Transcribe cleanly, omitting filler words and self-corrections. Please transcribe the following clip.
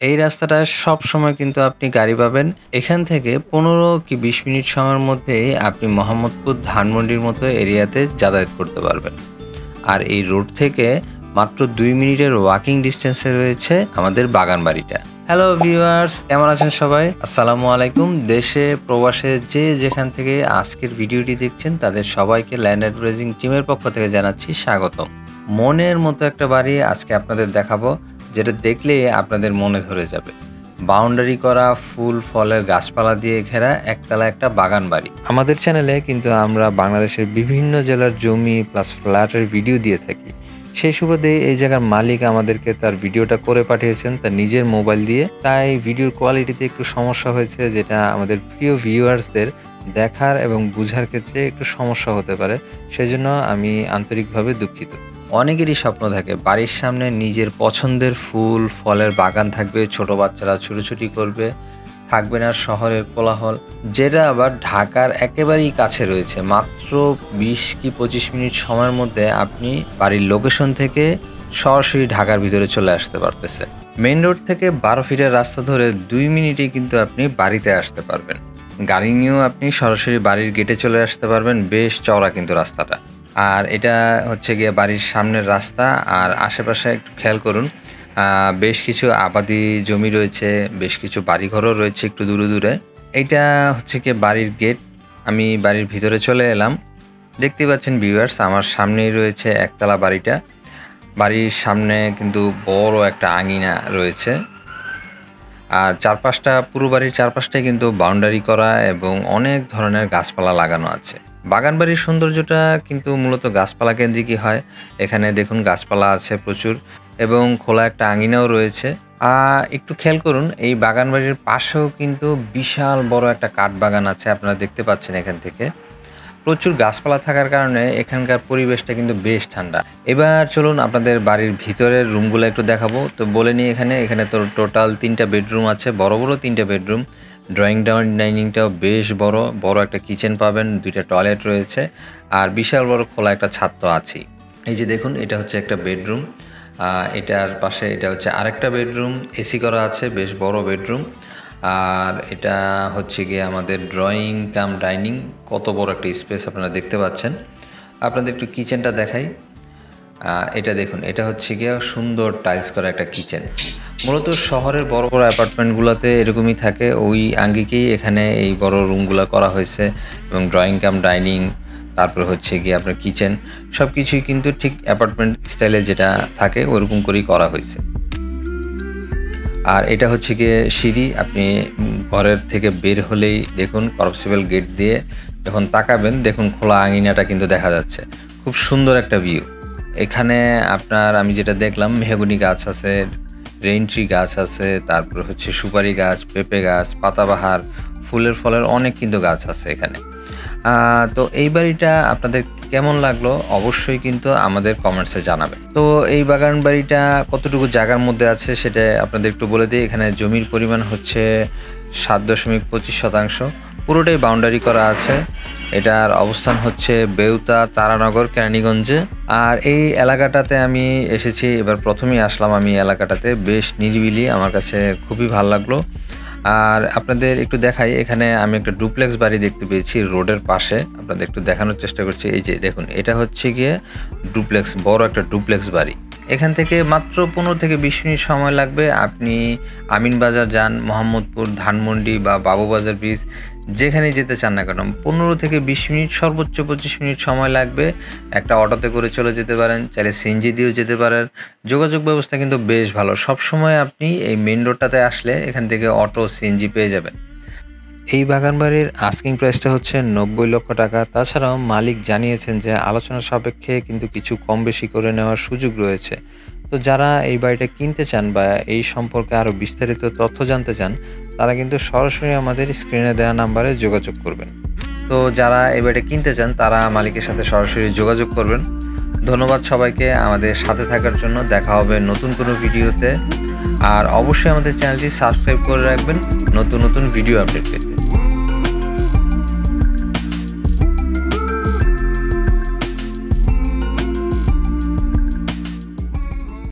এই রাস্তাটায় সবসময় কিন্তু আপনি গাড়ি পাবেন। এখান থেকে ১৫ কি ২০ মিনিট সময়ের মধ্যেই আপনি মোহাম্মদপুর ধানমন্ডির মতো এরিয়াতে যাতায়াত করতে পারবেন। আর এই রোড থেকে মাত্র ২ মিনিটের ওয়াকিং ডিস্টেন্সে রয়েছে আমাদের বাগানবাড়িটা। হ্যালো ভিউয়ার্স, কেমন আছেন সবাই? আসসালামু আলাইকুম। দেশে প্রবাসে যে যেখান থেকে আজকের ভিডিওটি দেখছেন তাদের সবাইকে ল্যান্ড অ্যাডভাইজিং টিমের পক্ষ থেকে জানাচ্ছি স্বাগতম। মনের মতো একটা বাড়ি আজকে আপনাদের দেখাবো, যেটা দেখলে আপনাদের মনে ধরে যাবে। বাউন্ডারি করা ফুল ফলের গাছপালা দিয়ে ঘেরা একতলা একটা বাগান বাড়ি। আমাদের চ্যানেলে কিন্তু আমরা বাংলাদেশের বিভিন্ন জেলার জমি প্লাস ফ্ল্যাটের ভিডিও দিয়ে থাকি। সেই সুবাদে এই জায়গার মালিক আমাদেরকে তার ভিডিওটা করে পাঠিয়েছেন তার নিজের মোবাইল দিয়ে। তাই ভিডিওর কোয়ালিটিতে একটু সমস্যা হয়েছে, যেটা আমাদের প্রিয় ভিউয়ার্সদের দেখার এবং বোঝার ক্ষেত্রে একটু সমস্যা হতে পারে। সেজন্য আমি আন্তরিকভাবে দুঃখিত। অনেকেরই স্বপ্ন থাকে বাড়ির সামনে নিজের পছন্দের ফুল ফলের বাগান থাকবে, ছোট বাচ্চারা ছুটোছুটি করবে, থাকবে না শহরের কোলাহল, যেটা আবার ঢাকার একেবারেই কাছে রয়েছে। মাত্র ২০ কি ২৫ মিনিট সময়ের মধ্যে আপনি বাড়ির লোকেশন থেকে সরাসরি ঢাকার ভিতরে চলে আসতে পারতেছে। মেইন রোড থেকে ১২ ফিটের রাস্তা ধরে ২ মিনিটেই কিন্তু আপনি বাড়িতে আসতে পারবেন। গাড়ি নিয়েও আপনি সরাসরি বাড়ির গেটে চলে আসতে পারবেন। বেশ চওড়া কিন্তু রাস্তাটা। আর এটা হচ্ছে গিয়ে বাড়ির সামনের রাস্তা। আর আশেপাশে একটু খেয়াল করুন, বেশ কিছু আবাদি জমি রয়েছে, বেশ কিছু বাড়িঘরও রয়েছে একটু দূরে দূরে। এইটা হচ্ছে গিয়ে বাড়ির গেট। আমি বাড়ির ভিতরে চলে এলাম। দেখতে পাচ্ছেন ভিউয়ার্স, আমার সামনেই রয়েছে একতলা বাড়িটা। বাড়ির সামনে কিন্তু বড় একটা আঙিনা রয়েছে। আর চারপাশটা, পুরো বাড়ির চারপাশটাই কিন্তু বাউন্ডারি করা এবং অনেক ধরনের গাছপালা লাগানো আছে। বাগানবাড়ির সৌন্দর্যটা কিন্তু মূলত গাছপালা কেন্দ্রিকই হয়। এখানে দেখুন গাছপালা আছে প্রচুর এবং খোলা একটা আঙিনাও রয়েছে। একটু খেয়াল করুন, এই বাগানবাড়ির পাশেও কিন্তু বিশাল বড় একটা কাঠ বাগান আছে, আপনারা দেখতে পাচ্ছেন এখান থেকে। প্রচুর গাছপালা থাকার কারণে এখানকার পরিবেশটা কিন্তু বেশ ঠান্ডা। এবার চলুন আপনাদের বাড়ির ভিতরের রুমগুলো একটু দেখাবো। তো বলে নিই, এখানে তো টোটাল 3টা বেডরুম আছে, বড় বড় 3টে বেডরুম। ড্রয়িং ডাইনিংটাও বেশ বড়, বড় একটা কিচেন পাবেন, 2টা টয়লেট রয়েছে আর বিশাল বড় খোলা একটা ছাদ তো আছেই। এই যে দেখুন, এটা হচ্ছে একটা বেডরুম। এটার পাশে এটা হচ্ছে আরেকটা বেডরুম, এসি করা আছে, বেশ বড় বেডরুম। আর এটা হচ্ছে গিয়ে আমাদের ড্রয়িং কাম ডাইনিং। কত বড় একটা স্পেস আপনারা দেখতে পাচ্ছেন। আপনাদের একটু কিচেনটা দেখাই। এটা দেখুন, এটা হচ্ছে গিয়ে সুন্দর টাইলস করা একটা কিচেন। মূলত শহরের বড় বড় অ্যাপার্টমেন্টগুলোতে এরকমই থাকে, ওই আঙ্গিকেই এখানে এই বড় রুমগুলো করা হয়েছে এবং ড্রয়িং কাম ডাইনিং, তারপরে হচ্ছে গিয়ে আপনার কিচেন, সব কিছুই কিন্তু ঠিক অ্যাপার্টমেন্ট স্টাইলে যেটা থাকে ওরকম করেই করা হয়েছে। আর এটা হচ্ছে গিয়ে সিঁড়ি। আপনি ঘরের থেকে বের হলেই দেখুন কর্পসিবল গেট দিয়ে যখন তাকাবেন, দেখুন খোলা আঙিনাটা কিন্তু দেখা যাচ্ছে। খুব সুন্দর একটা ভিউ। এখানে আপনার আমি যেটা দেখলাম, মেহগনি গাছ আছে, রেইন ট্রি গাছ আছে, তারপর হচ্ছে সুপারি গাছ, পেঁপে গাছ, পাতাবাহার, ফুলের ফলের অনেক কিন্তু গাছ আছে এখানে। তো এই বাড়িটা আপনাদের কেমন লাগলো অবশ্যই কিন্তু আমাদের কমেন্টসে জানাবেন। তো এই বাগান বাড়িটা কতটুকু জায়গার মধ্যে আছে সেটা আপনাদের একটু বলে দিই। এখানে জমির পরিমাণ হচ্ছে 7.25%। পুরোটাই বাউন্ডারি করা আছে। এটার অবস্থান হচ্ছে বেউতা, তারানগর, কেরানীগঞ্জে। আর এই এলাকাটাতে আমি এসেছি, এবার প্রথমেই আসলাম আমি এলাকাটাতে। বেশ নিরিবিলি, আমার কাছে খুবই ভালো লাগলো। আর আপনাদের একটু দেখাই, এখানে আমি একটা ডুপ্লেক্স বাড়ি দেখতে পেয়েছি রোডের পাশে। আপনাদের একটু দেখানোর চেষ্টা করছি। এই যে দেখুন, এটা হচ্ছে গিয়ে ডুপ্লেক্স, বড় একটা ডুপ্লেক্স বাড়ি। এখান থেকে মাত্র 15 থেকে 20 মিনিট সময় লাগবে। আপনি আমিনবাজার যান, মোহাম্মদপুর, ধানমন্ডি বা বাবুবাজার ব্রিজ, যেখানেই যেতে চান না কেন 15 থেকে 20 মিনিট, সর্বোচ্চ 25 মিনিট সময় লাগবে। একটা অটোতে করে চলে যেতে পারেন, চাইলে সিএনজি দিয়েও যেতে পারেন। যোগাযোগ ব্যবস্থা কিন্তু বেশ ভালো। সবসময় আপনি এই মেন রোডটাতে আসলে এখান থেকে অটো, সিএনজি পেয়ে যাবেন। এই বাগানবাড়ির আস্কিং প্রাইসটা হচ্ছে 90 লক্ষ টাকা। তাছাড়াও মালিক জানিয়েছেন যে আলোচনা সাপেক্ষে কিন্তু কিছু কম বেশি করে নেওয়ার সুযোগ রয়েছে। তো যারা এই বাড়িটা কিনতে চান বা এই সম্পর্কে আরও বিস্তারিত তথ্য জানতে চান, তারা কিন্তু সরাসরি আমাদের স্ক্রিনে দেওয়া নাম্বারে যোগাযোগ করবেন। তো যারা এই বাড়িটা কিনতে চান তারা মালিকের সাথে সরাসরি যোগাযোগ করবেন। ধন্যবাদ সবাইকে আমাদের সাথে থাকার জন্য। দেখা হবে নতুন কোনো ভিডিওতে। আর অবশ্যই আমাদের চ্যানেলটি সাবস্ক্রাইব করে রাখবেন নতুন নতুন ভিডিও আপডেট পেতে।